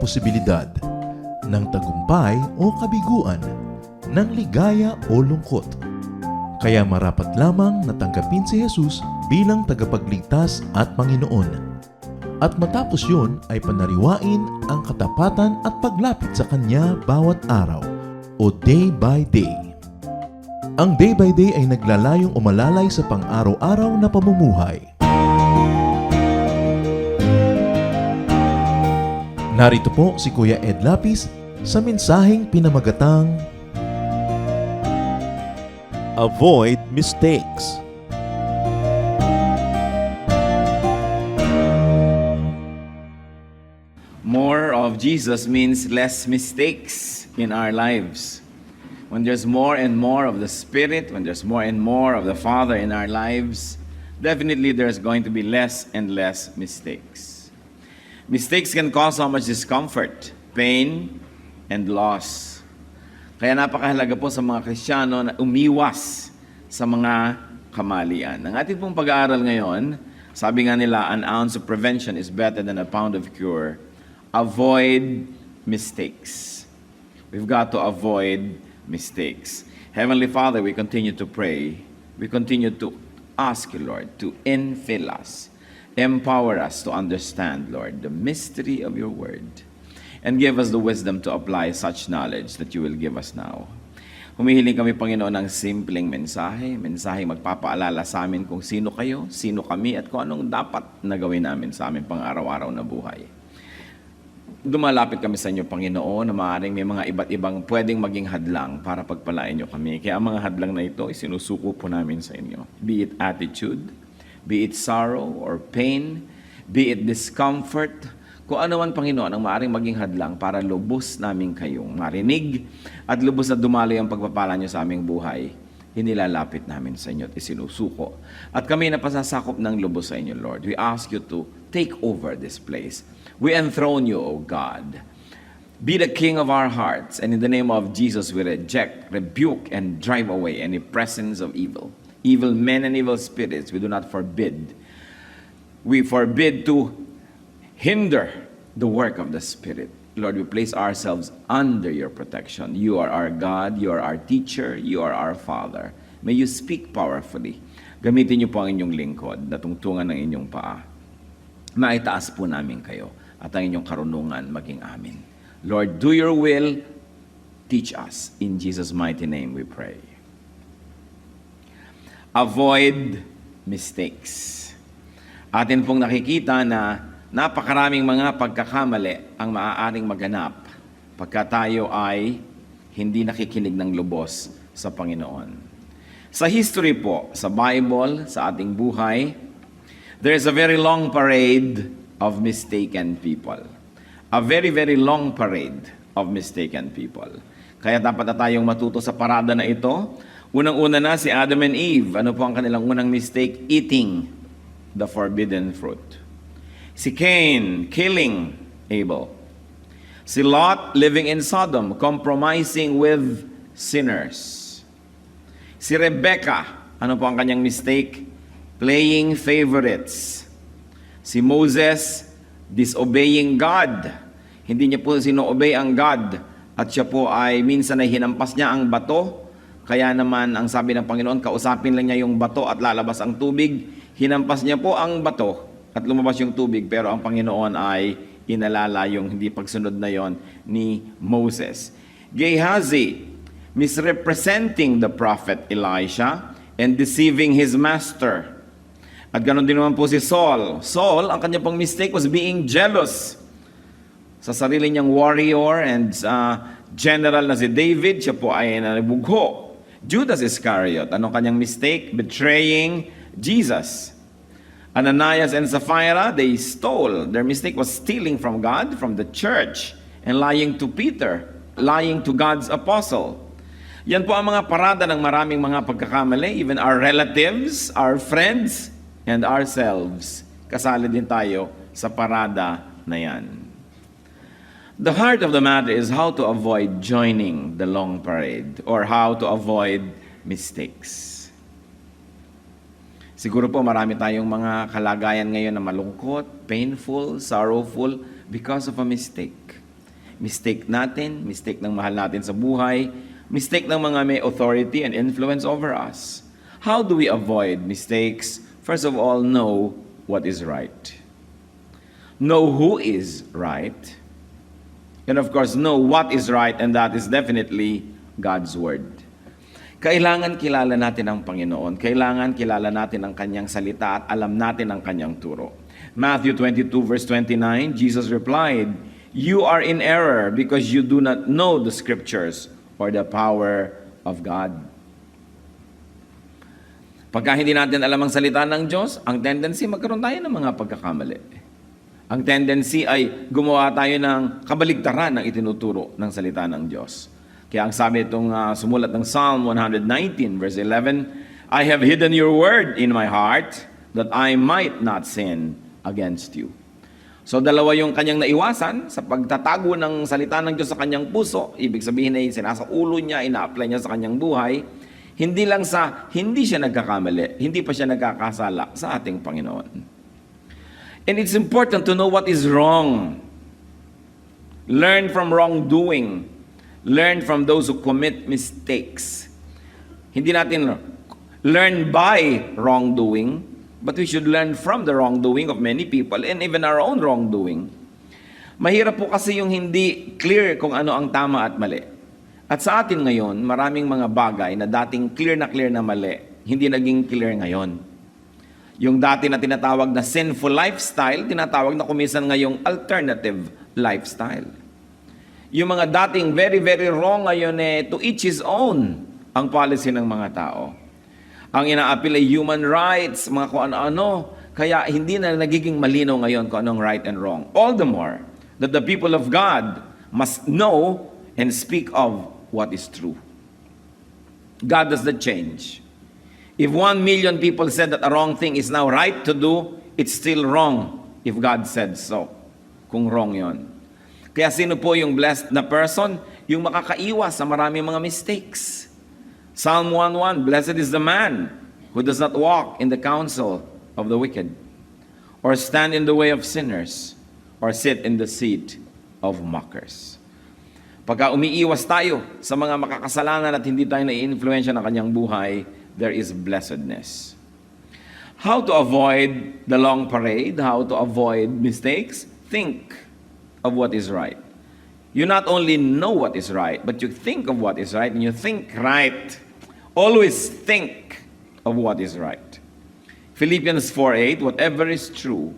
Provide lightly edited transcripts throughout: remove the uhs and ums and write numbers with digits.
posibilidad ng tagumpay o kabiguan, ng ligaya o lungkot. Kaya marapat lamang na tanggapin si Jesus bilang tagapagligtas at Panginoon. At matapos yun ay panariwain ang katapatan at paglapit sa Kanya bawat araw o day by day. Ang day by day ay naglalayong umalalay sa pang-araw-araw na pamumuhay. Narito po si Kuya Ed Lapis sa mensaheng pinamagatang Avoid Mistakes. More of Jesus means less mistakes in our lives. When there's more and more of the Spirit, when there's more and more of the Father in our lives, definitely there's going to be less and less mistakes. Mistakes can cause so much discomfort, pain, and loss. Kaya napakahalaga po sa mga Kristiyano na umiwas sa mga kamalian. Ang ating pong pag-aaral ngayon, sabi nga nila, an ounce of prevention is better than a pound of cure. Avoid mistakes. We've got to avoid mistakes. Heavenly Father, we continue to pray. We continue to ask you, Lord, to infill us. Empower us to understand, Lord, the mystery of your word. And give us the wisdom to apply such knowledge that you will give us now. Humihiling kami, Panginoon, ng simpleng mensahe magpapaalala sa amin kung sino kayo, sino kami, at kung anong dapat na gawin namin sa aming pang-araw-araw na buhay. Dumalapit kami sa inyo, Panginoon, na maaaring may mga iba't ibang pwedeng maging hadlang para pagpalain nyo kami. Kaya ang mga hadlang na ito, isinusuko po namin sa inyo. Be it attitude, be it sorrow or pain, be it discomfort, kung ano man, Panginoon, ang maaaring maging hadlang para lubos namin kayong marinig at lubos na dumaloy ang pagpapala nyo sa aming buhay, inilalapit namin sa inyo at isinusuko. At kami na pasasakop ng lubos sa inyo, Lord. We ask you to take over this place. We enthrone you, O God. Be the King of our hearts, and in the name of Jesus, we reject, rebuke, and drive away any presence of evil. Evil men and evil spirits, we do not forbid. We forbid to hinder the work of the Spirit. Lord, we place ourselves under your protection. You are our God, you are our teacher, you are our Father. May you speak powerfully. Gamitin niyo po ang inyong lingkod na tungtungan ng inyong paa. Maitaas po namin kayo at ang inyong karunungan maging amin. Lord, do your will. Teach us. In Jesus' mighty name we pray. Avoid mistakes. Atin pong nakikita na napakaraming mga pagkakamali ang maaaring maganap pagka tayo ay hindi nakikinig ng lubos sa Panginoon. Sa history po, sa Bible, sa ating buhay, there is a very long parade of mistaken people. A very, very long parade of mistaken people. Kaya dapat na tayong matuto sa parada na ito. Unang-una na si Adam and Eve. Ano po ang kanilang unang mistake? Eating the forbidden fruit. Si Cain, killing Abel. Si Lot, living in Sodom, compromising with sinners. Si Rebecca, ano po ang kanyang mistake? Playing favorites. Si Moses, disobeying God. Hindi niya po sino-obey ang God. At siya po ay minsan ay hinampas niya ang bato. Kaya naman, ang sabi ng Panginoon, kausapin lang niya yung bato at lalabas ang tubig. Hinampas niya po ang bato at lumabas yung tubig. Pero ang Panginoon ay inalala yung hindi pagsunod na yon ni Moses. Gehazi, misrepresenting the prophet Elisha and deceiving his master. At ganoon din naman po si Saul. Saul, ang kanya pong mistake was being jealous sa sarili niyang warrior and general na si David. Siya po ay nabugho. Judas Iscariot, anong kanyang mistake? Betraying Jesus. Ananias and Sapphira, they stole. Their mistake was stealing from God, from the church, and lying to Peter, lying to God's apostle. Yan po ang mga parada ng maraming mga pagkakamali. Even our relatives, our friends, and ourselves. Kasali din tayo sa parada na yan. The heart of the matter is how to avoid joining the long parade or how to avoid mistakes. Siguro po marami tayong mga kalagayan ngayon na malungkot, painful, sorrowful because of a mistake. mistake natin, mistake ng mahal natin sa buhay, mistake ng mga may authority and influence over us. How do we avoid mistakes? First of all, know what is right. Know who is right. And of course, know what is right, and that is definitely God's Word. Kailangan kilala natin ang Panginoon. Kailangan kilala natin ang Kanyang salita at alam natin ang Kanyang turo. Matthew 22 verse 29, Jesus replied, "You are in error because you do not know the Scriptures or the power of God." Pagka hindi natin alam ang salita ng Diyos, ang tendency magkaroon tayo ng mga pagkakamali. Ang tendency ay gumawa tayo ng kabaligtaran ng itinuturo ng salita ng Diyos. Kaya ang sabi itong sumulat ng Psalm 119 verse 11, "I have hidden your word in my heart that I might not sin against you." So dalawa yung kanyang naiwasan sa pagtatago ng salita ng Diyos sa kanyang puso. Ibig sabihin ay sinasaulo niya, ina-apply niya sa kanyang buhay. Hindi lang sa hindi siya nagkakamali, hindi pa siya nagkakasala sa ating Panginoon. And it's important to know what is wrong. Learn from wrongdoing. Learn from those who commit mistakes. Hindi natin learn by wrongdoing, but we should learn from the wrongdoing of many people and even our own wrongdoing. Mahirap po kasi yung hindi clear kung ano ang tama at mali. At sa atin ngayon, maraming mga bagay na dating clear na mali, hindi naging clear ngayon. Yung dati na tinatawag na sinful lifestyle, tinatawag na kumisan ngayong alternative lifestyle. Yung mga dating very, very wrong ngayon to each his own ang policy ng mga tao. Ang ina-appeal ay human rights, mga kung ano-ano, kaya hindi na nagiging malinaw ngayon kung anong right and wrong. All the more that the people of God must know and speak of what is true. God does not change. If 1 million people said that a wrong thing is now right to do, it's still wrong if God said so. Kung wrong yon. Kaya sino po yung blessed na person? Yung makakaiwas sa maraming mga mistakes. Psalm 1:1, "Blessed is the man who does not walk in the counsel of the wicked, or stand in the way of sinners, or sit in the seat of mockers." Pagka umiiwas tayo sa mga makakasalanan at hindi tayo na-influensya ng kanyang buhay, there is blessedness. How to avoid the long parade? How to avoid mistakes? Think of what is right. You not only know what is right, but you think of what is right, and you think right. Always think of what is right. Philippians 4:8, "Whatever is true,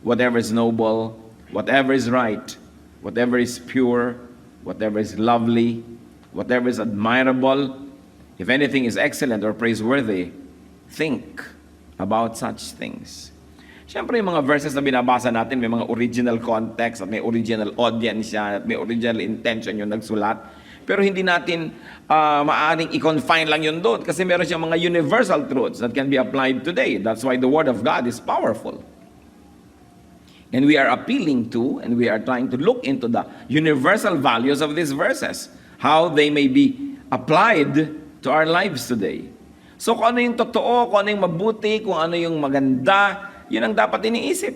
whatever is noble, whatever is right, whatever is pure, whatever is lovely, whatever is admirable, if anything is excellent or praiseworthy, think about such things." Siyempre, yung mga verses na binabasa natin, may mga original context at may original audience yan at may original intention yung nagsulat. Pero hindi natin maaaring i-confine lang yun doon kasi meron siyang mga universal truths that can be applied today. That's why the Word of God is powerful. And we are appealing to and we are trying to look into the universal values of these verses, how they may be applied to our lives today. So kung ano yung totoo, kung ano yung mabuti, kung ano yung maganda, yun ang dapat iniisip.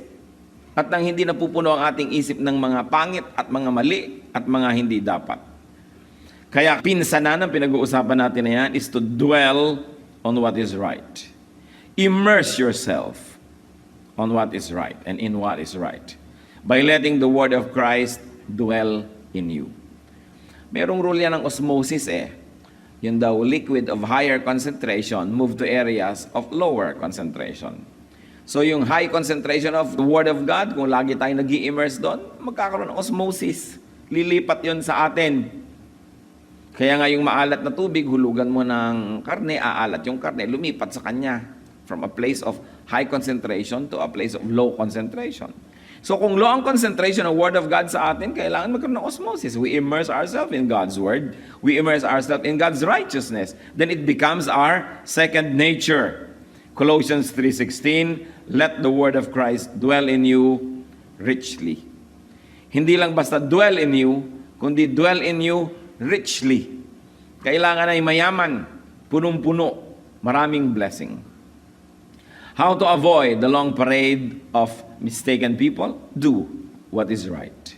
At nang hindi napupuno ang ating isip ng mga pangit at mga mali at mga hindi dapat. Kaya pinsanan ang pinag-uusapan natin na yan is to dwell on what is right. Immerse yourself on what is right and in what is right by letting the Word of Christ dwell in you. Merong rule yan ng osmosis Yun daw, liquid of higher concentration move to areas of lower concentration. So yung high concentration of the Word of God, kung lagi tayo nag-i-immerse doon, magkakaroon ng osmosis. Lilipat yun sa atin. Kaya nga yung maalat na tubig, hulugan mo ng karne, aalat yung karne, lumipat sa kanya. From a place of high concentration to a place of low concentration. So kung low ang concentration ng Word of God sa atin, kailangan magkaroon ng osmosis. We immerse ourselves in God's Word. We immerse ourselves in God's righteousness. Then it becomes our second nature. Colossians 3:16, "Let the word of Christ dwell in you richly." Hindi lang basta dwell in you, kundi dwell in you richly. Kailangan ay mayaman, punong-puno, maraming blessing. How to avoid the long parade of mistaken people? Do what is right.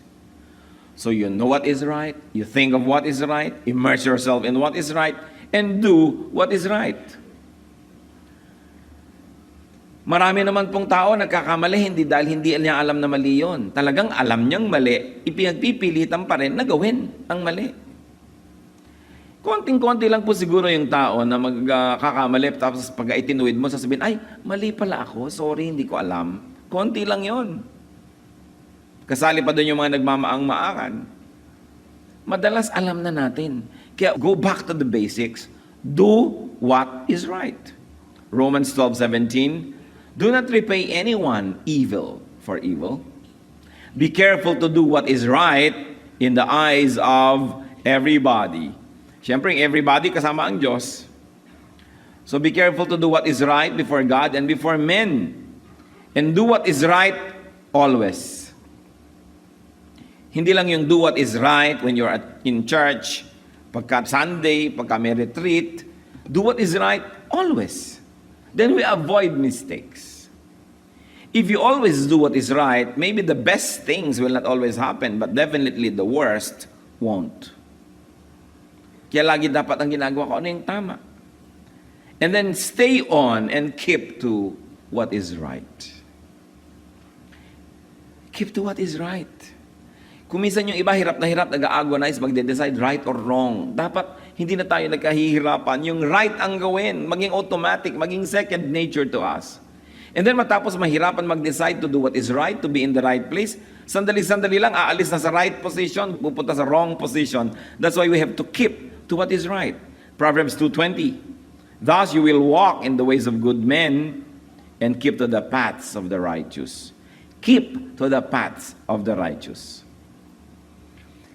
So you know what is right, you think of what is right, immerse yourself in what is right, and do what is right. Marami naman pong tao nagkakamali hindi dahil hindi niya alam na mali yun. Talagang alam niyang mali, ipinagpipilitan pa rin na gawin ang mali. Konting-konti lang po siguro yung tao na magkakamali tapos pag itinuwid mo, sasabihin, ay, mali pala ako, sorry, hindi ko alam. Konti lang yon. Kasali pa doon yung mga nagmamaang-maakan. Madalas alam na natin. Kaya go back to the basics. Do what is right. Romans 12:17, do not repay anyone evil for evil. Be careful to do what is right in the eyes of everybody. Siyempre, everybody kasama ang Diyos. So be careful to do what is right before God and before men. And do what is right always. Hindi lang yung do what is right when you're in church, pagka Sunday, pagka may retreat. Do what is right always. Then we avoid mistakes. If you always do what is right, maybe the best things will not always happen, but definitely the worst won't. Kaya lagi dapat ang ginagawa ko, ano yung tama? And then stay on and keep to what is right. Keep to what is right. Kung minsan yung iba hirap na hirap, nag-agonize, magde-decide right or wrong. Dapat hindi na tayo nagkahihirapan. Yung right ang gawin, maging automatic, maging second nature to us. And then matapos mahirapan mag-decide to do what is right, to be in the right place, sandali-sandali lang, aalis na sa right position, pupunta sa wrong position. That's why we have to keep to what is right. Proverbs 2:20. Thus you will walk in the ways of good men and keep to the paths of the righteous. Keep to the paths of the righteous.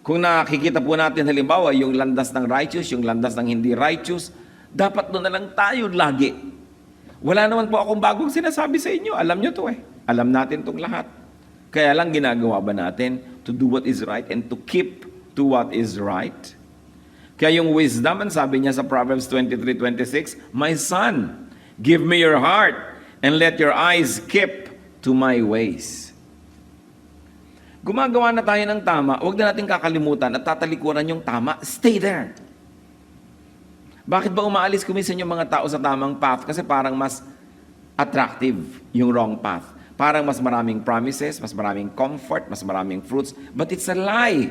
Kung nakikita po natin halimbawa yung landas ng righteous, yung landas ng hindi righteous, dapat doon na lang tayo lagi. Wala naman po akong bagong sinasabi sa inyo. Alam nyo to eh. Alam natin tong lahat. Kaya lang ginagawa ba natin to do what is right and to keep to what is right? Kaya yung wisdom, ang sabi niya sa Proverbs 23:26, my son, give me your heart and let your eyes keep to my ways. Gumagawa na tayo ng tama, huwag na natin kakalimutan at tatalikuran yung tama, stay there. Bakit ba umaalis kuminsan yung mga tao sa tamang path? Kasi parang mas attractive yung wrong path. Parang mas maraming promises, mas maraming comfort, mas maraming fruits. But it's a lie.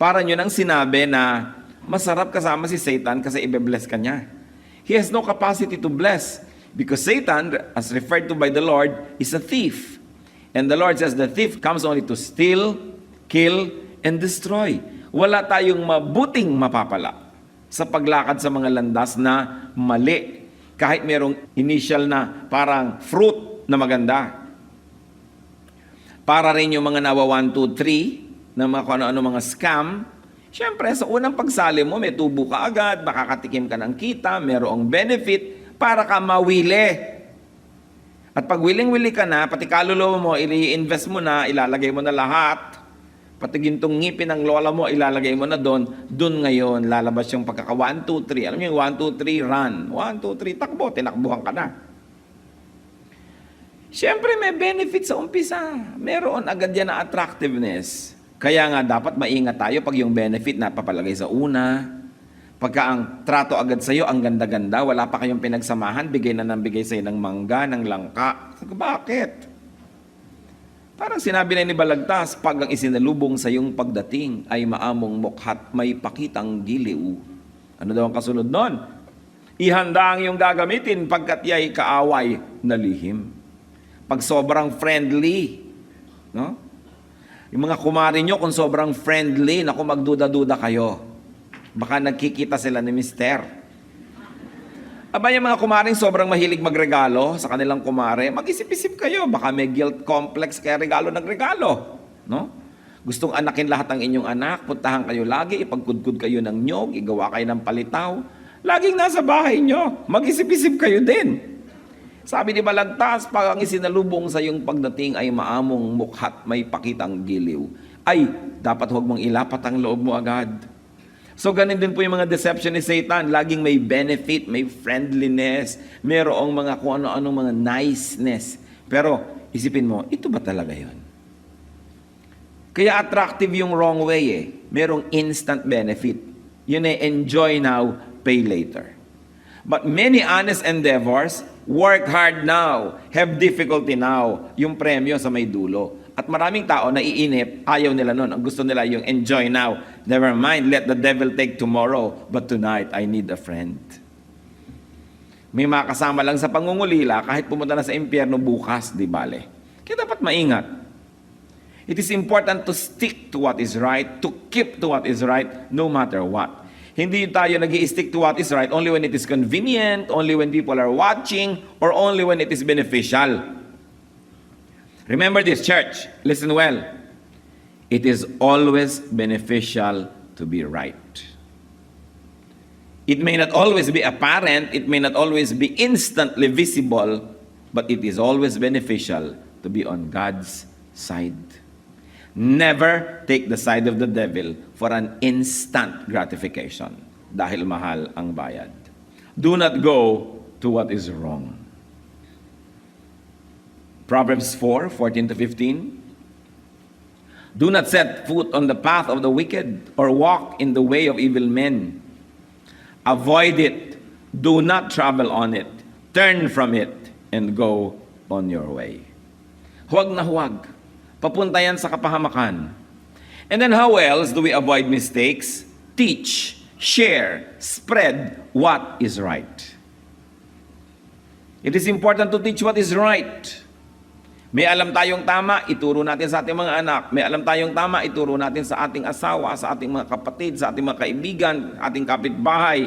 Parang yun ang sinabi na masarap kasama si Satan kasi ibe-bless ka niya. He has no capacity to bless because Satan, as referred to by the Lord, is a thief. And the Lord says the thief comes only to steal, kill, and destroy. Wala tayong mabuting mapapala sa paglakad sa mga landas na mali. Kahit merong initial na parang fruit na maganda. Para rin yung mga nawa 1, 2, 3 na mga ano-ano mga scam. Siyempre, sa unang pagsali mo, may tubo ka agad, makakatikim ka ng kita, merong benefit para ka mawili. At pag willing-wili ka na, pati kaluluwa mo, i-invest mo na, ilalagay mo na lahat. Pati gintong ngipin ng lola mo, ilalagay mo na doon. Doon ngayon, lalabas yung pagkaka 1, 2, 3. Alam niyo yung 1, 2, 3, run. 1, 2, 3, takbo, tinakbuhan ka na. Siyempre, may benefit sa umpisa. Meron agad yan na attractiveness. Kaya nga, dapat maingat tayo pag yung benefit na papalagay sa una. Pagka ang trato agad sa'yo, ang ganda-ganda, wala pa kayong pinagsamahan, bigay na ng bigay sa'yo ng mangga, ng langka. Bakit? Parang sinabi na ni Balagtas, pag ang isinalubong sa iyong pagdating ay maamong mukhat may pakitang giliw. Ano daw ang kasunod nun? Ihanda ang iyong gagamitin pagkat ya'y kaaway na lihim. Pag sobrang friendly, no? Yung mga kumari nyo, kung sobrang friendly, naku, magduda-duda kayo. Baka nagkikita sila ni Mister. Aba yung mga kumaring sobrang mahilig magregalo sa kanilang kumare, mag-isip-isip kayo. Baka may guilt complex kaya regalo ng regalo. No? Gustong anakin lahat ng inyong anak, puntahan kayo lagi, ipagkudkud kayo ng nyog, igawa kayo ng palitaw. Laging nasa bahay nyo, mag-isip-isip kayo din. Sabi ni Balagtas, pag ang isinalubong sa iyong pagdating ay maamong mukhat may pakitang giliw, ay dapat huwag mong ilapat ang loob mo agad. So ganun din po yung mga deception ni Satan. Laging may benefit, may friendliness, mayroong mga kung ano-anong mga niceness. Pero isipin mo, ito ba talaga yun? Kaya attractive yung wrong way eh. Merong instant benefit. Yun ay enjoy now, pay later. But many honest endeavors, work hard now, have difficulty now, yung premyo sa may dulo. At maraming tao naiinip, ayaw nila nun. Ang gusto nila yung enjoy now. Never mind, let the devil take tomorrow, but tonight I need a friend. May makasama lang sa pangungulila, kahit pumunta na sa impyerno bukas, di bale. Kaya dapat maingat. It is important to stick to what is right, to keep to what is right, no matter what. Hindi tayo nag-i-stick to what is right only when it is convenient, only when people are watching, or only when it is beneficial. Remember this, church. Listen well. It is always beneficial to be right. It may not always be apparent, it may not always be instantly visible, but it is always beneficial to be on God's side. Never take the side of the devil for an instant gratification dahil mahal ang bayad. Do not go to what is wrong. Proverbs 4:14-15. Do not set foot on the path of the wicked or walk in the way of evil men. Avoid it. Do not travel on it. Turn from it and go on your way. Huwag na huwag. Papunta yan sa kapahamakan. And then how else do we avoid mistakes? Teach, share, spread what is right. It is important to teach what is right. May alam tayong tama, ituro natin sa ating mga anak. May alam tayong tama, ituro natin sa ating asawa, sa ating mga kapatid, sa ating mga kaibigan, ating kapitbahay.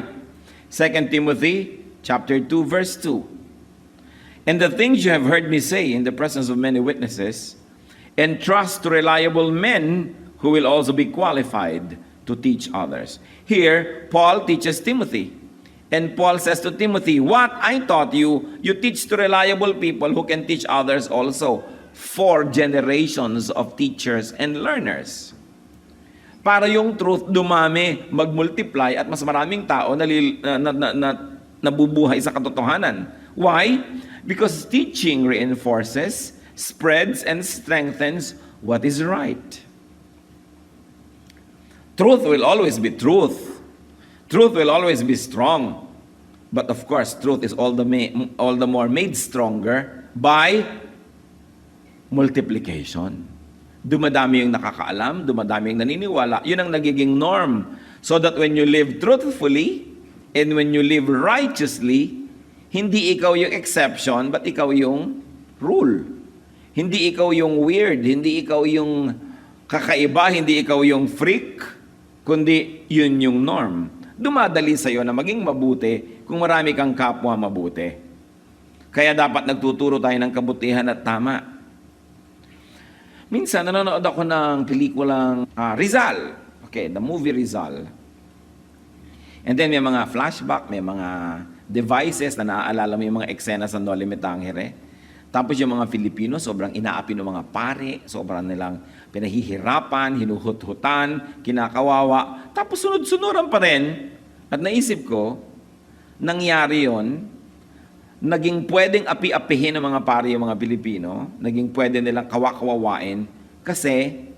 2 Timothy chapter 2 verse 2. And the things you have heard me say in the presence of many witnesses, entrust to reliable men who will also be qualified to teach others. Here, Paul teaches Timothy. And Paul says to Timothy, what I taught you, you teach to reliable people who can teach others also. 4 generations of teachers and learners. Para yung truth dumami, mag-multiply at mas maraming tao nabubuhay sa katotohanan. Why? Because teaching reinforces, spreads, and strengthens what is right. Truth will always be truth. Truth will always be strong. But of course, truth is all the more made stronger by multiplication. Dumadami yung nakakaalam, dumadami yung naniniwala. Yun ang nagiging norm. So that when you live truthfully, and when you live righteously, hindi ikaw yung exception, but ikaw yung rule. Hindi ikaw yung weird, hindi ikaw yung kakaiba, hindi ikaw yung freak, kundi yun yung norm. Dumadali sa'yo na maging mabuti kung marami kang kapwa mabuti. Kaya dapat nagtuturo tayo ng kabutihan at tama. Minsan, nanonood ako ng pelikulang Rizal. Okay, the movie Rizal. And then may mga flashback, may mga devices na naaalala mo yung mga eksena sa Noli Me Tangere. Tapos yung mga Filipino, sobrang inaapi ng mga pare, sobrang nilang pinahihirapan, hinuhut-hutan, kinakawawa. Tapos sunod-sunuran pa rin. At naisip ko, nangyari yon, naging pwedeng api-apihin ng mga pare yung mga Pilipino, naging pwede nilang kawakawawain, kasi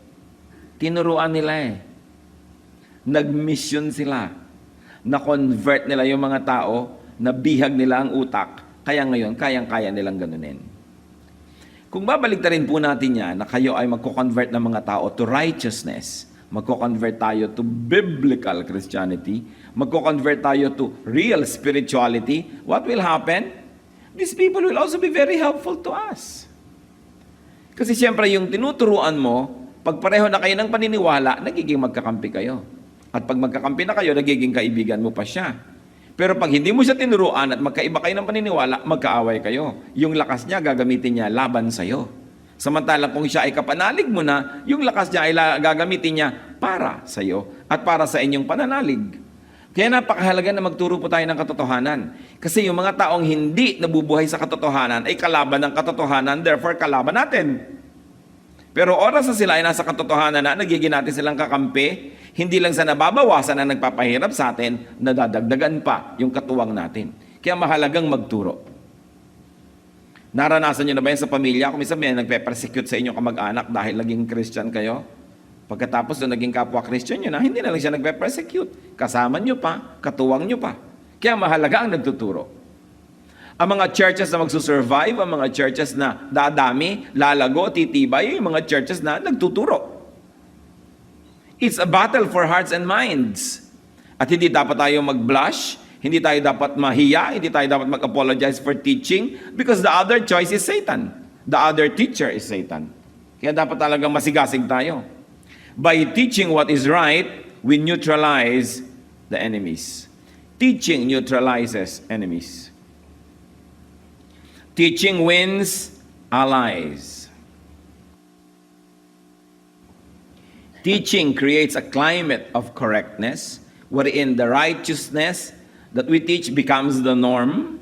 tinuruan nila eh. Nag-mission sila. Na-convert nila yung mga tao, nabihag nila ang utak, kaya ngayon, kayang-kaya nilang ganunin. Kung babaliktarin po natin yan, na kayo ay magko-convert ng mga tao to righteousness, magko-convert tayo to biblical Christianity, magko-convert tayo to real spirituality, what will happen? These people will also be very helpful to us. Kasi siyempre yung tinuturuan mo, pag pareho na kayo ng paniniwala, nagiging magkakampi kayo. At pag magkakampi na kayo, nagiging kaibigan mo pa siya. Pero pag hindi mo siya tinuruan at magkaiba kayo ng paniniwala, magkaaway kayo. Yung lakas niya, gagamitin niya laban sa'yo. Samantalang kung siya ay kapanalig mo na, yung lakas niya ay gagamitin niya para sa'yo at para sa inyong pananalig. Kaya napakahalaga na magturo po tayo ng katotohanan. Kasi yung mga taong hindi nabubuhay sa katotohanan ay kalaban ng katotohanan, therefore kalaban natin. Pero oras na sila ay nasa katotohanan na, nagiging natin silang kakampi, hindi lang sa nababawasan na nagpapahirap sa atin, nadadagdagan pa yung katuwang natin. Kaya mahalagang magturo. Naranasan nyo na ba yan sa pamilya? Kung minsan may nagpe-persecute sa inyong kamag-anak dahil naging Christian kayo? Pagkatapos nung naging kapwa-Christian nyo na, hindi na lang siya nagpe-persecute. Kasama nyo pa, katuwang nyo pa. Kaya mahalaga ang nagtuturo. Ang mga churches na magsusurvive, ang mga churches na dadami, lalago, titibay, yung mga churches na nagtuturo. It's a battle for hearts and minds. At hindi dapat tayo mag-blush, hindi tayo dapat mahiya, hindi tayo dapat mag-apologize for teaching because the other choice is Satan. The other teacher is Satan. Kaya dapat talagang masigasig tayo. By teaching what is right, we neutralize the enemies. Teaching neutralizes enemies. Teaching wins allies. Teaching creates a climate of correctness wherein the righteousness that we teach becomes the norm,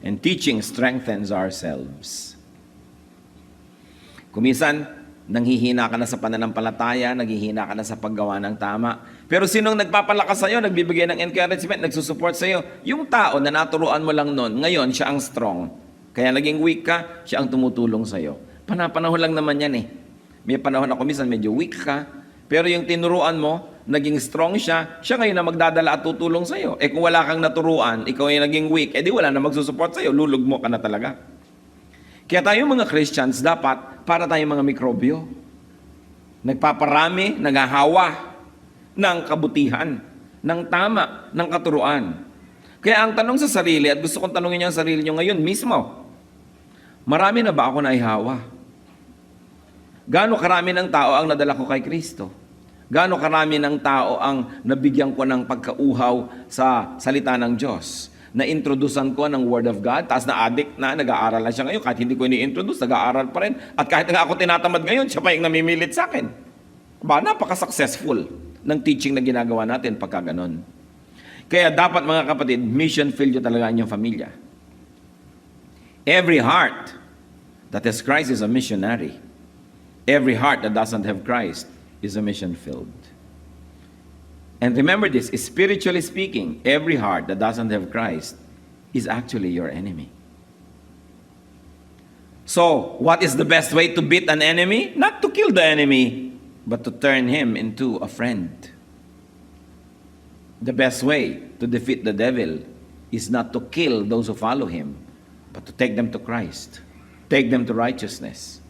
and teaching strengthens ourselves. Kuminsan, nanghihina ka na sa pananampalataya, naghihina ka na sa paggawa ng tama. Pero sinong nagpapalakas sa'yo, nagbibigay ng encouragement, nagsusupport sa'yo? Yung tao na naturuan mo lang noon, ngayon siya ang strong. Kaya naging weak ka, siya ang tumutulong sa'yo. Panapanahon lang naman yan eh. May panahon ako minsan medyo weak ka, pero yung tinuruan mo, naging strong siya, siya ngayon na magdadala at tutulong sa'yo. Eh kung wala kang naturuan, ikaw ay naging weak, eh di wala na magsusupport sa'yo, lulugmo ka na talaga. Kaya tayo mga Christians, dapat para tayong mga mikrobyo. Nagpaparami, naghahawa ng kabutihan, ng tama, ng katuruan. Kaya ang tanong sa sarili, at gusto kong tanongin niyo ang sarili niyo ngayon mismo, marami na ba ako naihawa? Gaano karami ng tao ang nadala ko kay Kristo? Gaano karami ng tao ang nabigyan ko ng pagkauhaw sa salita ng Diyos? Na-introducean ko ng Word of God, taas na addict na, nag-aaral na siya ngayon. Kahit hindi ko ini-introduce, nag-aaral pa rin. At kahit nga ako tinatamad ngayon, siya pa yung namimilit sa akin. Ba, napaka-successful ng teaching na ginagawa natin pagka ganon. Kaya dapat mga kapatid, mission field yun talaga ang inyong pamilya. Every heart that has Christ is a missionary. Every heart that doesn't have Christ is a mission field. And remember this, spiritually speaking, every heart that doesn't have Christ is actually your enemy. So, what is the best way to beat an enemy? Not to kill the enemy, but to turn him into a friend. The best way to defeat the devil is not to kill those who follow him, but to take them to Christ, take them to righteousness.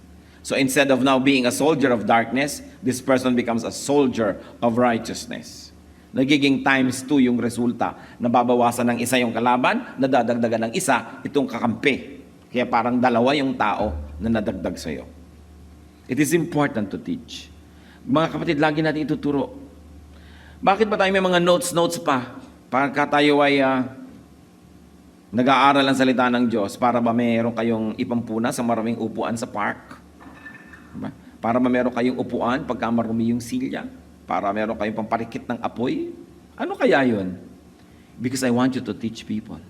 So instead of now being a soldier of darkness, this person becomes a soldier of righteousness. Nagiging times 2 yung resulta. Nababawasan ng isa yung kalaban, nadadagdagan ng isa itong kakampi. Kaya parang dalawa yung tao na nadagdag sa'yo. It is important to teach. Mga kapatid, lagi natin ituturo. Bakit ba tayo may mga notes pa? Pagka tayo ay nag-aaral ang salita ng Diyos, para ba mayroon kayong ipampuna sa maraming upuan sa park? Diba? Para ba meron kayong upuan pagka marumi yung silya? Para meron kayong pamparikit ng apoy? Ano kaya yun? Because I want you to teach people.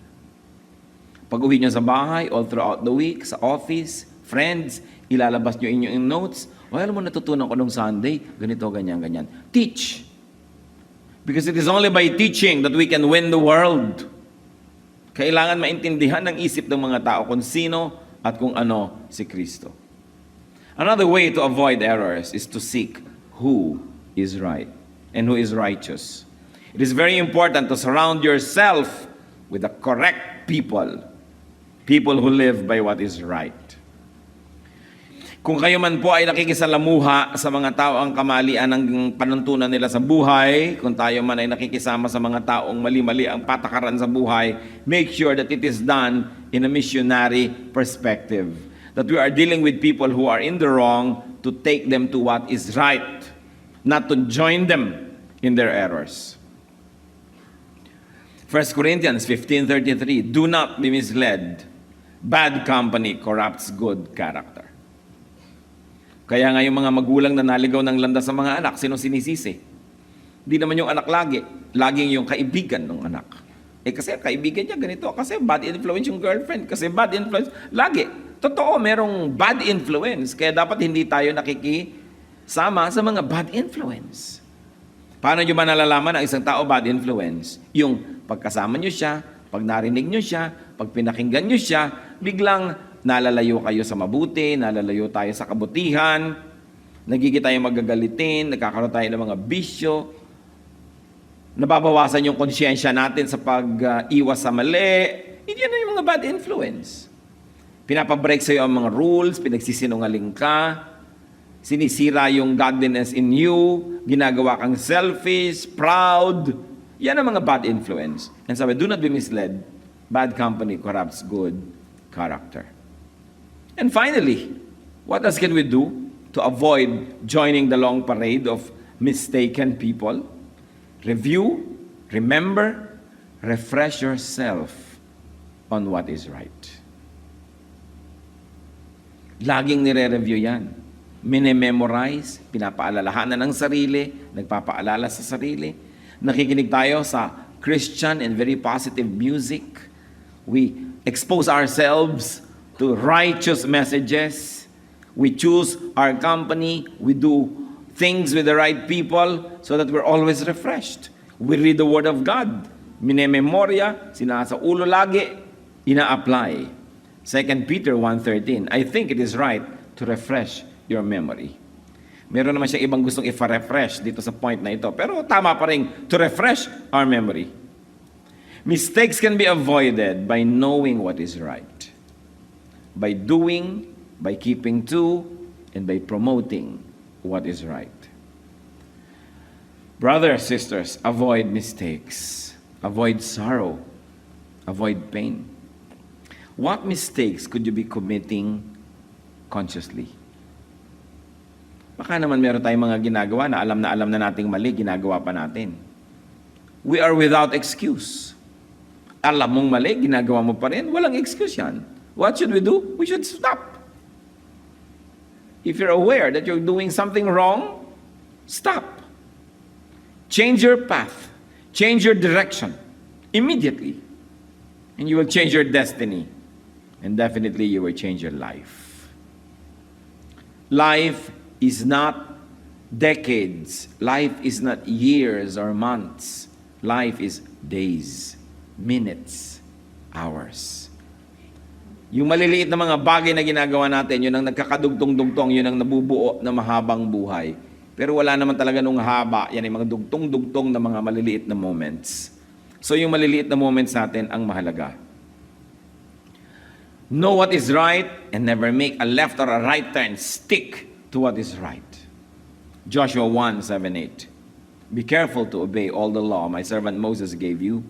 Pag uwi nyo sa bahay, all throughout the week, sa office, friends, ilalabas nyo inyong notes. O alam mo, natutunan ko nung Sunday, ganito, ganyan, ganyan. Teach. Because it is only by teaching that we can win the world. Kailangan maintindihan ng isip ng mga tao kung sino at kung ano si Kristo. Another way to avoid errors is to seek who is right and who is righteous. It is very important to surround yourself with the correct people, people who live by what is right. Kung kayo man po ay nakikisalamuha sa mga tao ang kamalian ng panuntunan nila sa buhay, kung tayo man ay nakikisama sa mga taong mali-mali ang patakaran sa buhay, make sure that it is done in a missionary perspective. That we are dealing with people who are in the wrong to take them to what is right, not to join them in their errors. 1 Corinthians 15:33, do not be misled. Bad company corrupts good character. Kaya nga yung mga magulang na naligaw ng landas sa mga anak, sino sinisisi? Hindi naman yung anak lagi. Laging yung kaibigan ng anak. Eh kasi kaibigan niya ganito, kasi bad influence yung girlfriend, kasi bad influence. Lagi. Totoo, merong bad influence. Kaya dapat hindi tayo nakikisama sa mga bad influence. Paano nyo ba nalalaman ang isang tao bad influence? Yung pagkasama nyo siya, pag narinig nyo siya, pag pinakinggan nyo siya, biglang nalalayo kayo sa mabuti, nalalayo tayo sa kabutihan. Nagiging tayo magagalitin, nagkakaroon tayo ng mga bisyo, nababawasan yung konsyensya natin sa pag-iwas sa mali. Yan na yung mga bad influence. Pinapabreak sa'yo ang mga rules, pinagsisinungaling ka, sinisira yung godliness in you, ginagawa kang selfish, proud. Yan ang mga bad influence. And sabi, do not be misled. Bad company corrupts good character. And finally, what else can we do to avoid joining the long parade of mistaken people? Review, remember, refresh yourself on what is right. Laging nire-review yan. Mini-memorize, pinapaalalahanan ng sarili, nagpapaalala sa sarili. Nakikinig tayo sa Christian and very positive music. We expose ourselves to righteous messages. We choose our company. We do things with the right people so that we're always refreshed. We read the Word of God. Minememorya, sinasa ulo lagi, ina-apply. 2 Peter 1:13, I think it is right to refresh your memory. Meron naman siyang ibang gustong i-refresh dito sa point na ito. Pero tama pa rin, to refresh our memory. Mistakes can be avoided by knowing what is right. By doing, by keeping to, and by promoting what is right. Brothers, sisters, avoid mistakes. Avoid sorrow. Avoid pain. What mistakes could you be committing consciously? Baka naman meron tayong mga ginagawa na alam na nating mali, ginagawa pa natin. We are without excuse. Alam mong mali, ginagawa mo pa rin, walang excuse yan. What should we do? We should stop. If you're aware that you're doing something wrong, stop. Change your path. Change your direction. Immediately. And you will change your destiny. And definitely you will change your life. Life is not decades. Life is not years or months. Life is days, minutes, hours. Yung maliliit na mga bagay na ginagawa natin, yun ang nagkakadugtong-dugtong, yun ang nabubuo na mahabang buhay. Pero wala naman talaga nung haba, yan yung mga dugtong-dugtong na mga maliliit na moments. So yung maliliit na moments natin ang mahalaga. Know what is right and never make a left or a right turn. Stick to what is right. Joshua 1:7-8. Be careful to obey all the law my servant Moses gave you.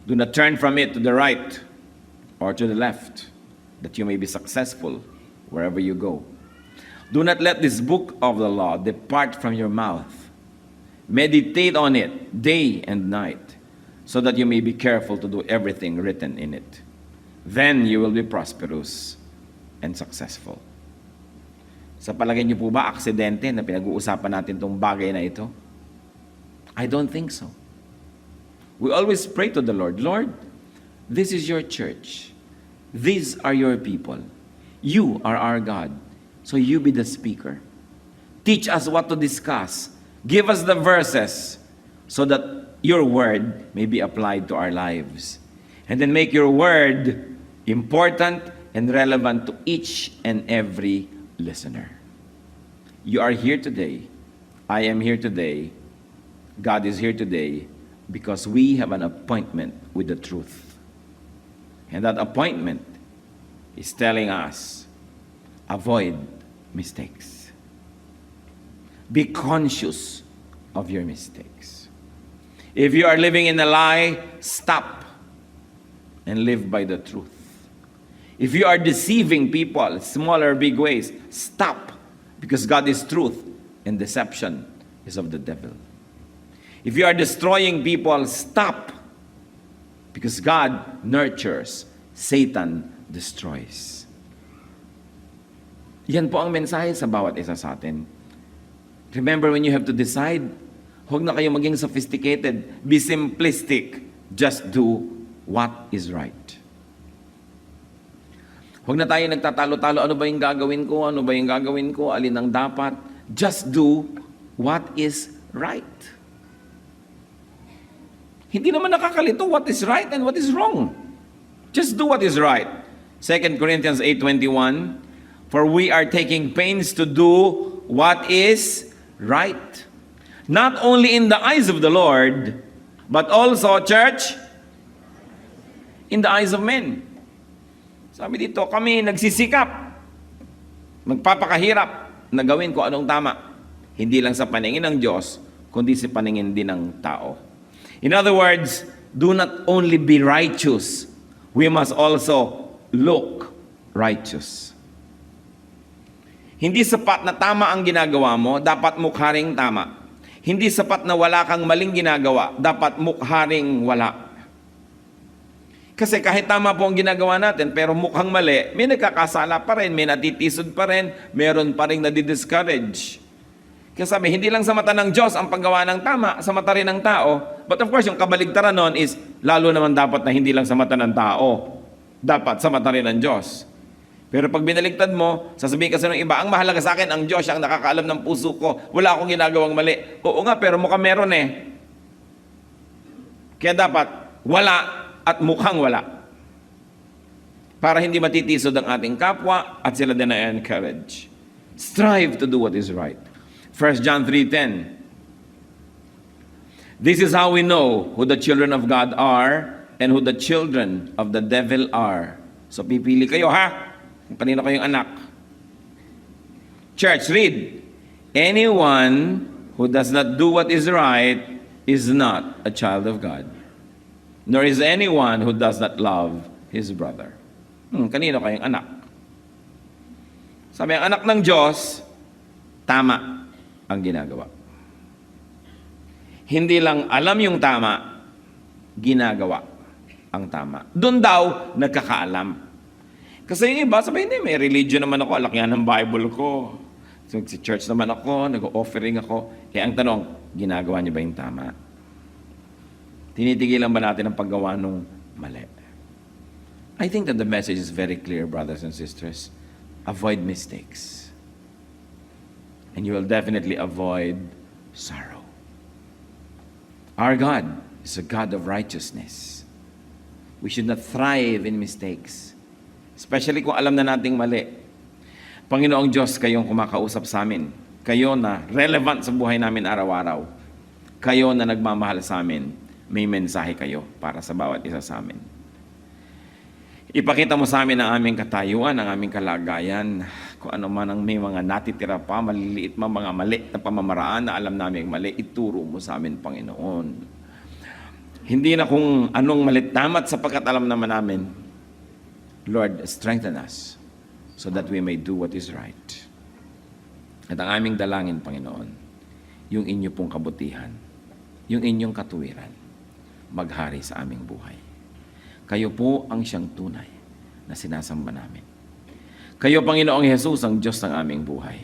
Do not turn from it to the right or to the left, that you may be successful wherever you go. Do not let this book of the law depart from your mouth. Meditate on it day and night, so that you may be careful to do everything written in it. Then you will be prosperous and successful. Sa palagay niyo po ba, aksidente na pinag-uusapan natin itong bagay na ito? I don't think so. We always pray to the Lord, Lord, this is your church. These are your people. You are our God. So you be the speaker. Teach us what to discuss. Give us the verses so that your word may be applied to our lives. And then make your word important and relevant to each and every listener. You are here today. I am here today. God is here today because we have an appointment with the truth. And that appointment is telling us, avoid mistakes. Be conscious of your mistakes. If you are living in a lie, stop and live by the truth. If you are deceiving people, small or big ways, stop, because God is truth and deception is of the devil. If you are destroying people, stop, because God nurtures, Satan destroys. Yan po ang mensahe sa bawat isa sa atin. Remember, when you have to decide, huwag na kayo maging sophisticated. Be simplistic. Just do what is right. Huwag na tayo nagtatalo-talo, ano ba yung gagawin ko? Ano ba yung gagawin ko? Alin ang dapat? Just do what is right. Hindi naman nakakalito what is right and what is wrong. Just do what is right. 2 Corinthians 8:21, for we are taking pains to do what is right. Not only in the eyes of the Lord, but also, church, in the eyes of men. Sabi dito, kami nagsisikap, magpapakahirap na gawin kung anong tama. Hindi lang sa paningin ng Diyos, kundi sa paningin din ng tao. In other words, do not only be righteous, we must also look righteous. Hindi sapat na tama ang ginagawa mo, dapat mukha ring tama. Hindi sapat na wala kang maling ginagawa, dapat mukha ring wala. Kasi kahit tama po ang ginagawa natin, pero mukhang mali, may nagkakasala pa rin, may natitisod pa rin, meron pa rin nadidiscourage. Kaya sabi, hindi lang sa mata ng Diyos ang paggawa ng tama, sa mata rin ng tao. But of course, yung kabaligtaran nun is, lalo naman dapat na hindi lang sa mata ng tao, dapat sa mata rin ng Diyos. Pero pag binaligtad mo, sasabihin kasi ng iba, ang mahalaga sa akin, ang Diyos, siya ang nakakaalam ng puso ko. Wala akong ginagawang mali. Oo nga, pero mukhang meron eh. Kaya dapat, wala at mukhang wala. Para hindi matitisod ang ating kapwa at sila din na encourage. Strive to do what is right. 1 John 3:10. This is how we know who the children of God are and who the children of the devil are. So pipili kayo ha, kung kanino kayong anak. Church, read. Anyone who does not do what is right is not a child of God, nor is anyone who does not love his brother. Kanino kayong anak? Sabi, ang anak ng Diyos, tama ang ginagawa. Hindi lang alam yung tama, ginagawa ang tama. Doon daw, nagkakaalam. Kasi yung iba, sabi, hindi, may religion naman ako, alakihan ng Bible ko. So, si church naman ako, nag-offering ako. Ang tanong, ginagawa niyo ba yung tama? Tinitigilan ba natin ang paggawa ng mali? I think that the message is very clear, brothers and sisters. Avoid mistakes. And you will definitely avoid sorrow. Our God is a God of righteousness. We should not thrive in mistakes. Especially kung alam na nating mali. Panginoong Diyos, kayong kumakausap sa amin. Kayo na relevant sa buhay namin araw-araw. Kayo na nagmamahal sa amin. May mensahe kayo para sa bawat isa sa amin. Ipakita mo sa amin ang aming katayuan, ang aming kalagayan, kung ano man ang may mga natitira pa, maliliit mga mali na pamamaraan na alam namin mali, ituro mo sa amin, Panginoon. Hindi na kung anong malit tamat sapagkat alam naman namin. Lord, strengthen us so that we may do what is right. At ang aming dalangin, Panginoon, yung inyo pong kabutihan, yung inyong katuwiran, maghari sa aming buhay. Kayo po ang siyang tunay na sinasamba namin. Kayo, Panginoong Hesus, ang Diyos ng aming buhay.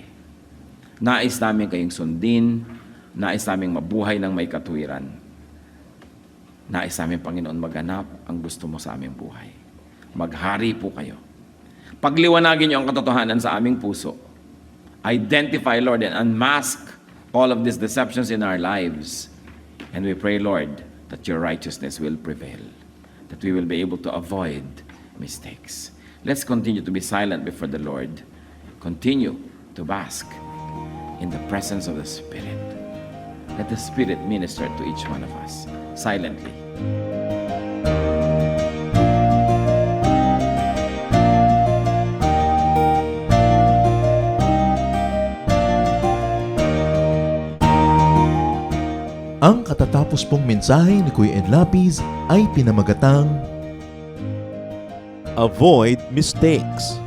Nais namin kayong sundin, nais namin mabuhay ng may katuwiran. Nais namin, Panginoon, maganap ang gusto mo sa aming buhay. Maghari po kayo. Pagliwanagin niyo ang katotohanan sa aming puso. Identify, Lord, and unmask all of these deceptions in our lives. And we pray, Lord, that your righteousness will prevail, that we will be able to avoid mistakes. Let's continue to be silent before the Lord. Continue to bask in the presence of the Spirit. Let the Spirit minister to each one of us silently. Ang katatapos pong mensahe ni Kuya Ed Lapiz ay pinamagatang Avoid Mistakes.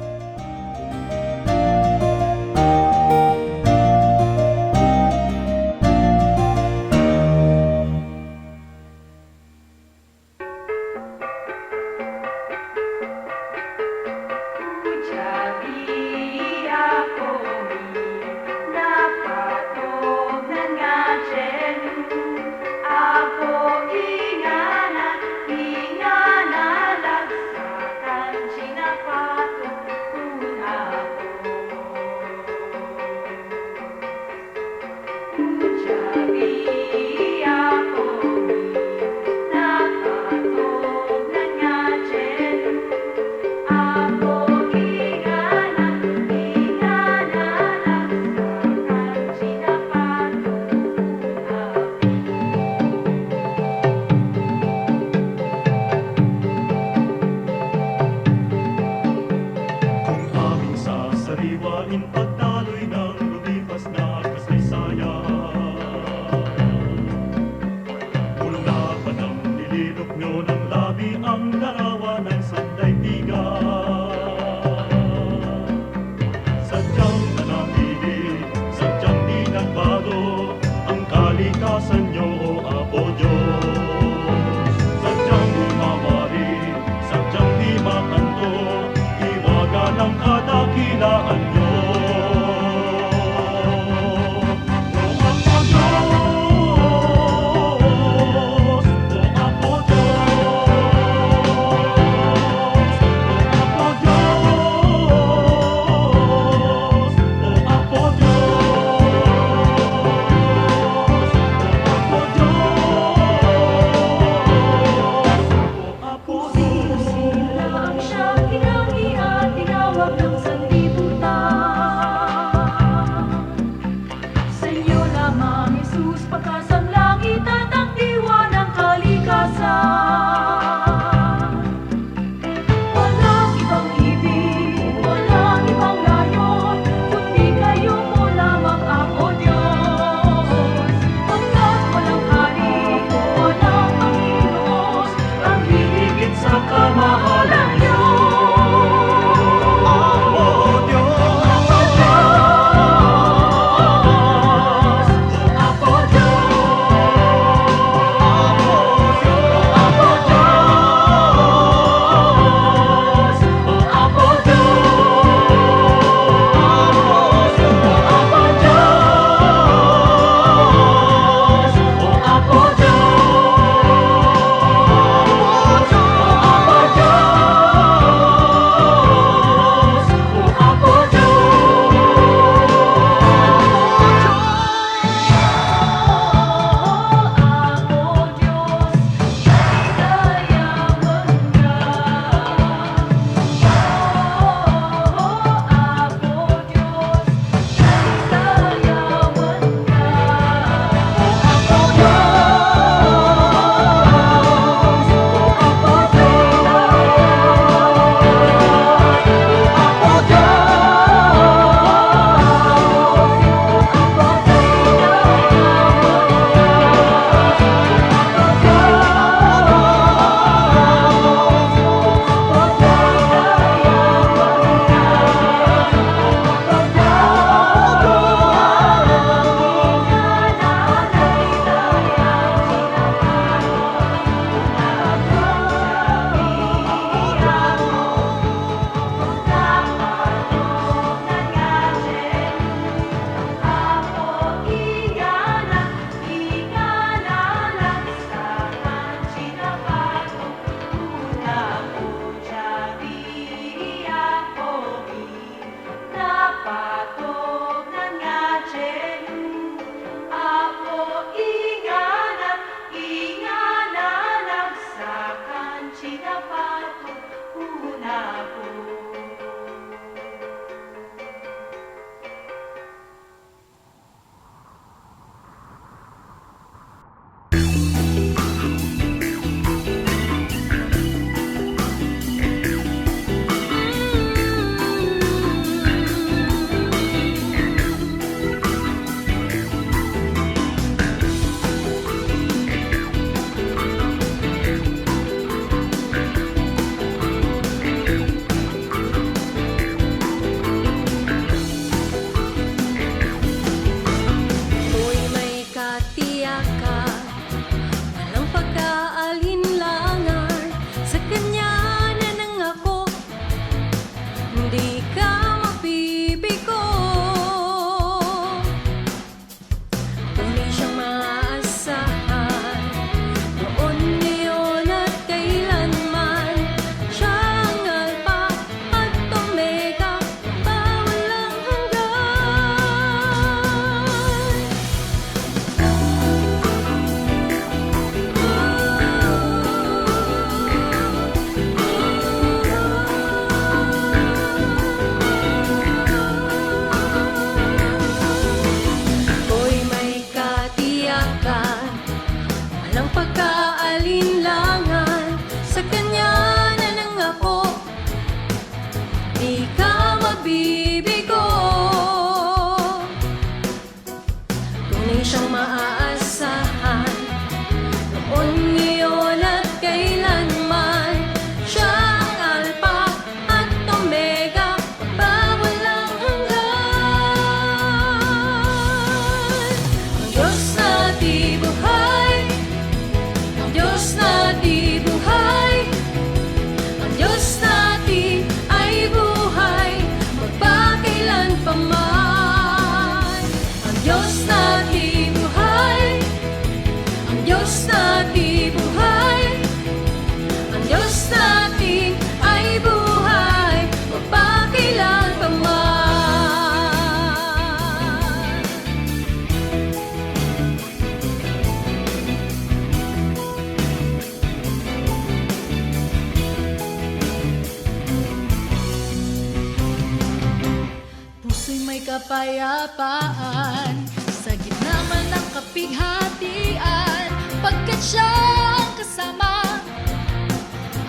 kapayapaan sa gitna man ng kapighatian, pagkat siya ang kasama,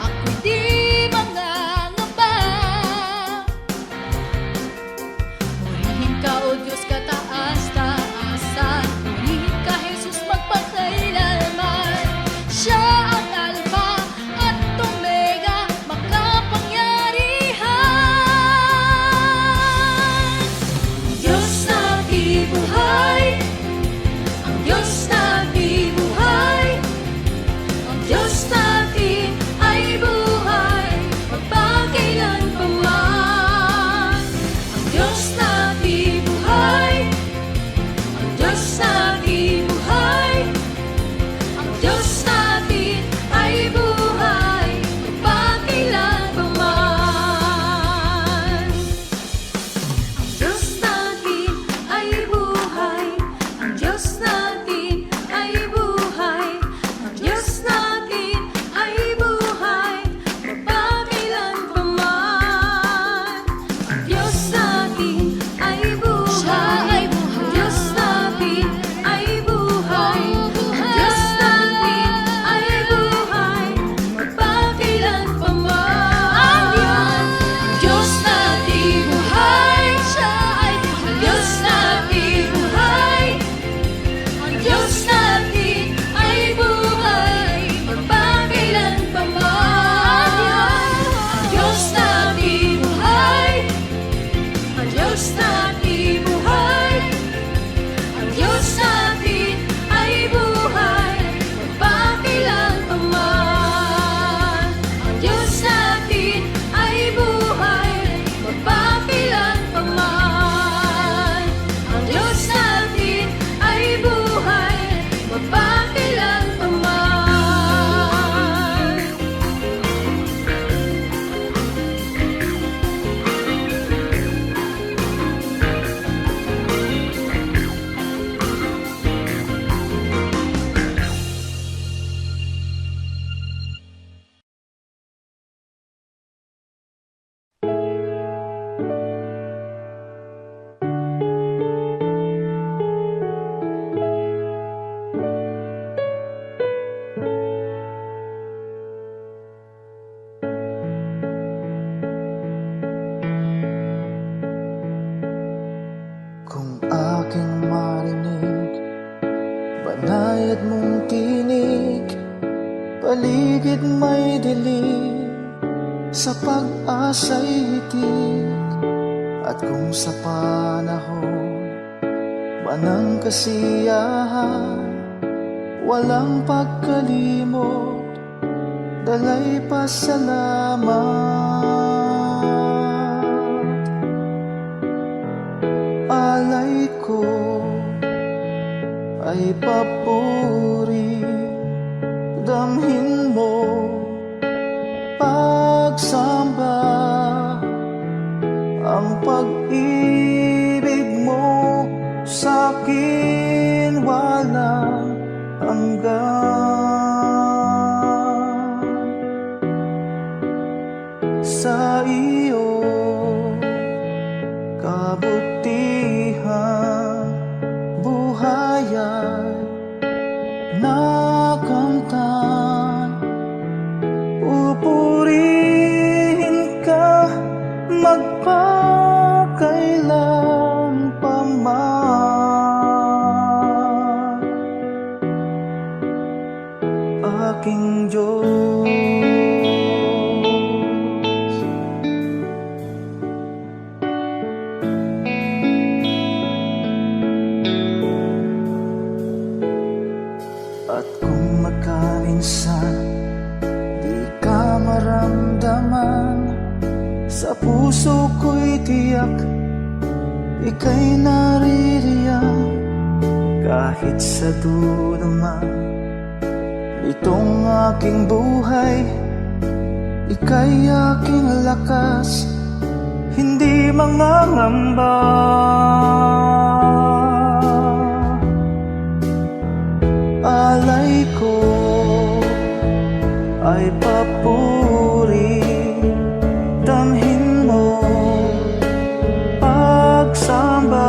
ako'y di mangangamba. Purihin ka, O Diyos, kataas-taasan, purihin ka, Jesus, magpakailanman. Siya ang Alpha at Omega, makapangyarihan. Diyos na di buhay, ang Diyos na di buhay, ang Diyos natin ay buhay, magpakailanpaman. Ang Diyos na di buhay, ang Diyos na di buhay, ang Diyos natin ay buhay, magpakailanpaman. Ang Diyos natin ay buhay, ang Diyos natin ay buhay, ang Diyos natin ay buhay, magpakailanpaman. Ang Diyos natin ay buhay, ang Diyos natin ay buhay, ang Diyos natin ay buhay, magpakailanpaman. Ang Diyos natin buhay, siya ay buhay. Ang Diyos natin buhay, ang Diyos natin ay buhay, magpakailanpaman. Ang Diyos natin buhay, ang Diyos natin buhay, ang Diyos natin ay buhay, magpakailanpaman. Ang Diyos natin ay buhay, magpakailanpaman. Ang Diyos natin ay buhay, magpakailanpaman. Kung aking marinig, banayad mong tinig, paligid may dilim, sa pag-asa'y hitik. At kung sa panahon ba ng kasiyahan, walang pagkalimot, dalay pasalamat. Alay ko ay papuri, damhin mo pagsamba, ang pag-ibig mo sa'kin walang hanggan. Sa iyo kabutihan, buhay ay nakamtan. Pupurihin ka magpakailan pa man, aking Diyos. At kung magkaminsan di ka maramdaman, sa puso ko'y tiyak ika'y naririyan. Kahit sa dulo man itong aking buhay, ika'y aking lakas, hindi mangangamba. Alay ko ay papuri, damhin mo pagsamba,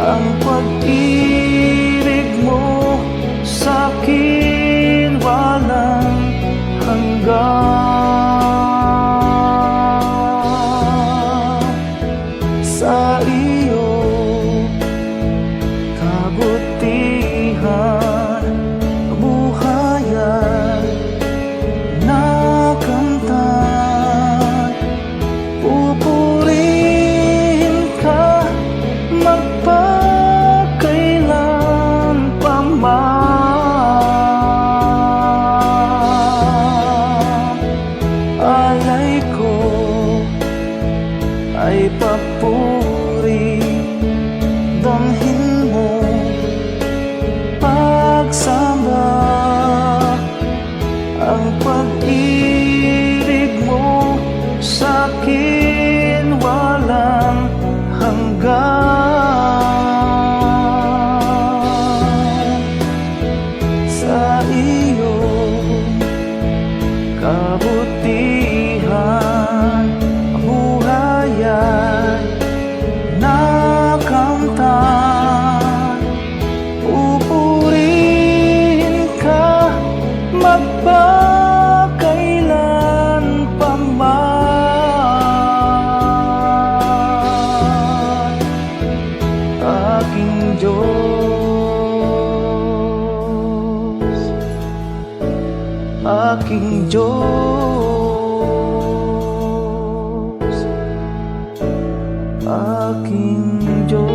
ang pag-ibig mo sa'kin walang hanggan. Sa iyo kabutihan, buhayan, nakamtan. Pupurihin ka magpakailan pa man. Alay ko ay papuri, damhin mo pagsamba. Ang pag-ibig mo sa'kin walang hanggan. Sa iyo kabutihan, buhayan, nakamtan. Pupurihin ka magpakailan pa man. Aking Diyos, aking Diyos, aking Diyos.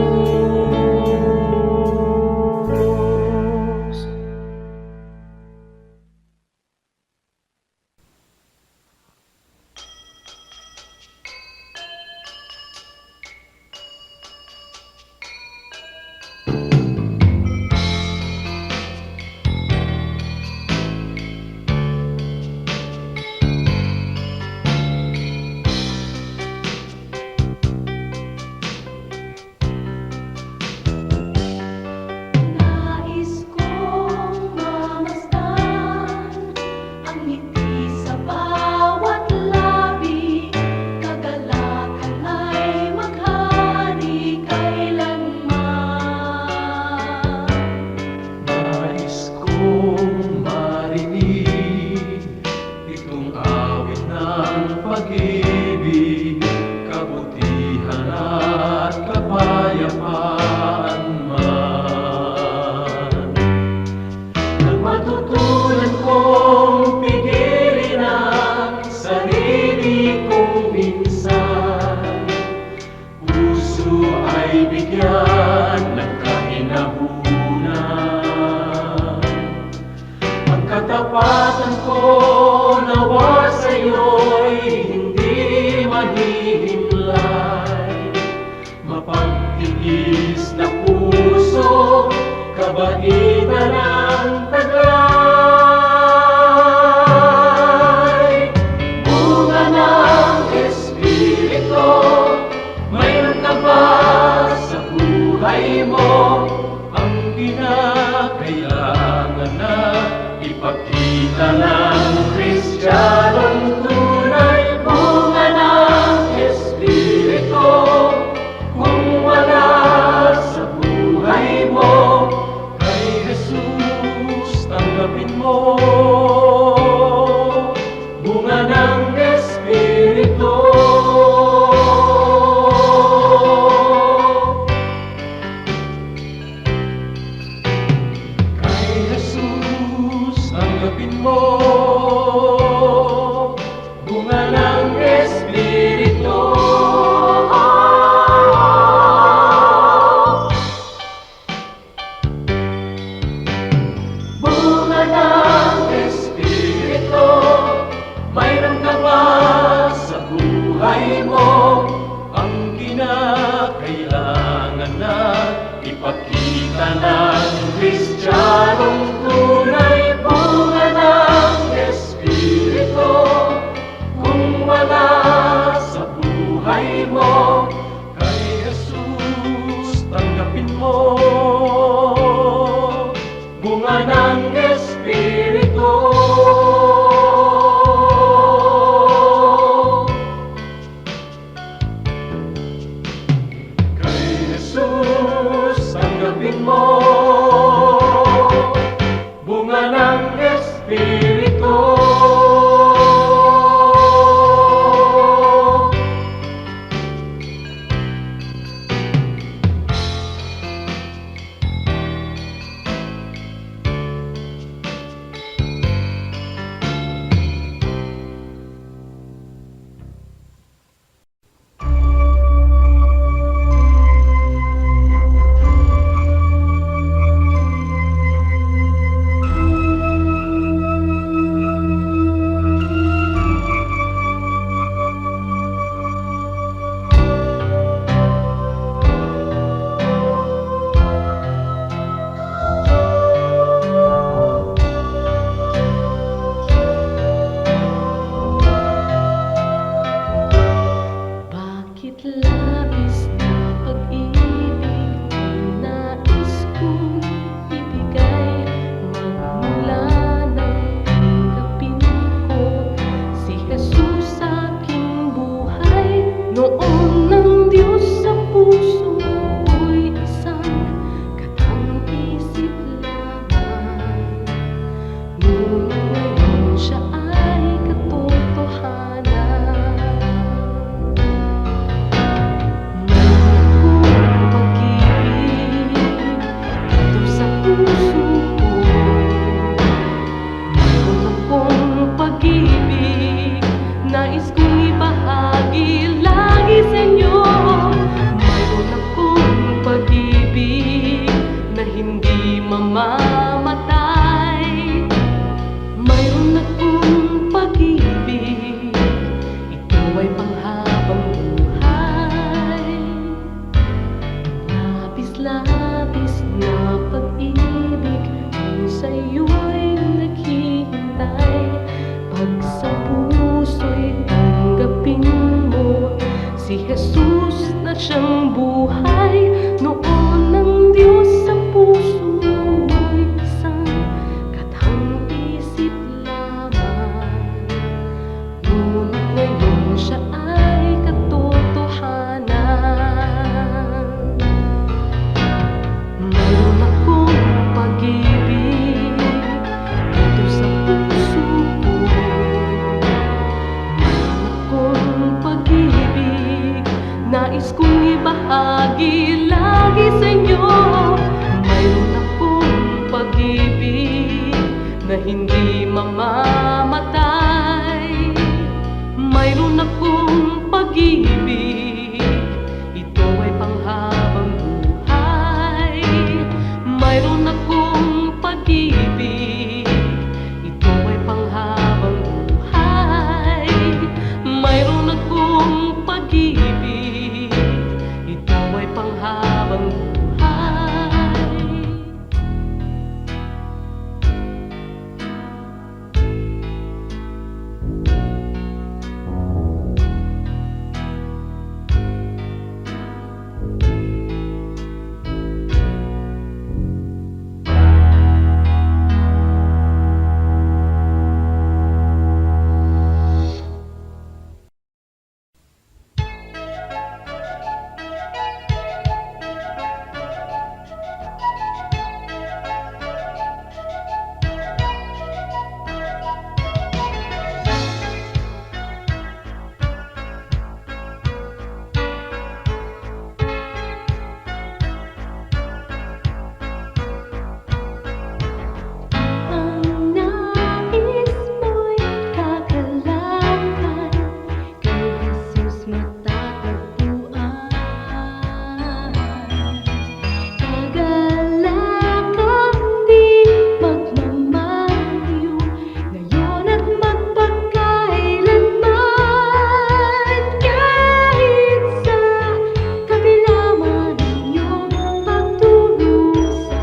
Nais kong mamasdan ang ngiti sa bawat labi, kagalakan ay maghari kailanman. Nais kong marinig itong awit ng pag-ibig, kabutihan at kapayapaan man. Nang matutunan kong pigilin ang sarili kong minsan, puso ay bigyan ng kahinahunan. Ang katapatan ko nawa sa'yo'y hindi mahihimlay, mapagtiis na puso, kabaitan ang taglay. Bunga ng Espiritu, mayroon ka ba sa buhay mo ang kinakailangan na ipakita ng Kristiyanong tunay? Bunga ng Espiritu, kung wala sa buhay mo, kay Jesus tanggapin mo. Bunga ng Espiritu, kay Jesus tanggapin mo. Bunga ng Espiritu. Bunga ng Espiritu, mayroon ka ba sa buhay mo ang kinakailangan na ipakita ng Kristiyanong tunay? Bunga ng Espiritu, kung wala sa buhay mo, kay Jesus tanggapin mo. Bunga ng Espiritu. Kay Jesus hindi mamamatay. Mayroon akong pag-ibig, ito ay panghabang buhay. Labis-labis na pag-ibig ang sa'yo'y naghihintay. Pag sa puso'y tanggapin mo si Jesus na siyang buhay. Noon ang Diyos sa puso'y isang katang isip lamang. Ngunit ngayon siya ay katotohanan. Mayroon akong pag-ibig dito sa puso ko. Mayroon akong pag-ibig, nais kong ibahagi lagi sa inyo. Mayroon akong pag-ibig na hindi mamamatay. Mayroon akong pag-ibig, ito ay panghabang buhay. Mayroon akong pag-ibig, ito ay panghabang buhay. Mayroon akong pag-ibig, ito ay panghabang buhay. Ang nais mo'y kakalakad, kay Jesus matatagpuan. Kagalakang di magmamaliw, ngayon at magpakailanman. Kahit sa kabila man ang iyong pagdurusa,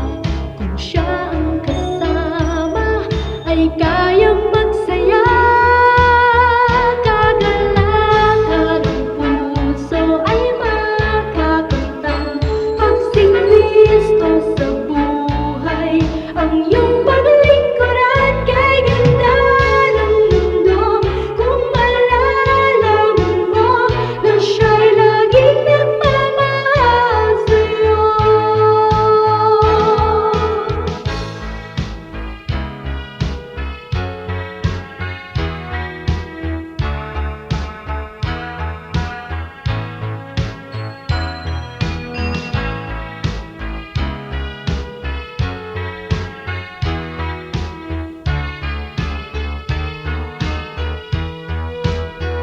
kung siya ang kasama ay kayang magsaya. Kagalakan ang puso ay makakamtan pag si Kristo sa buhay. Ang iyong paglingkuran kay ganda ng mundo, kung malalaman mo na siya'y laging nagmamahal sa'yo.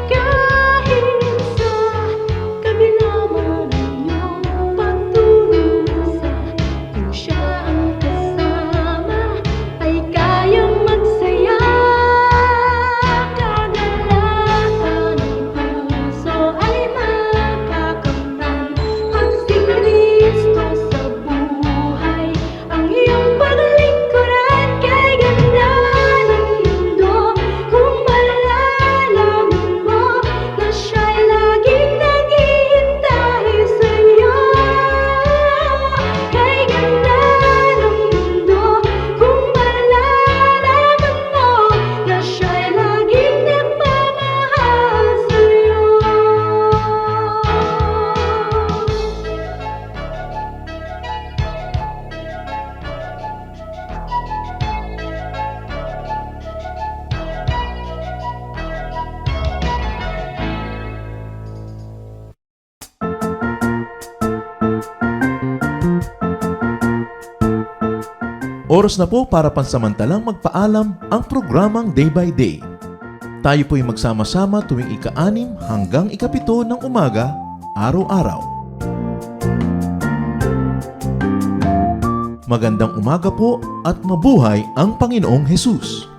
Kahit sa kabila man ang iyong pagdurusa, kung siya ang kasama ay kayang magsaya. Kagalakan ang puso ay makakamtan pag si Kristo sa buhay. Ang iyong paglingkuran kay ganda ng mundo, kung malalaman mo na siya'y laging naghihintay sa'yo. Kay ganda ng mundo, kung malalaman mo na siya'y laging nagmamahal sa'yo. Oras na po para pansamantalang magpaalam ang programang Day by Day. Tayo po'y magsama-sama tuwing ika-6 hanggang ika-7 ng umaga, araw-araw. Magandang umaga po at mabuhay ang Panginoong Hesus!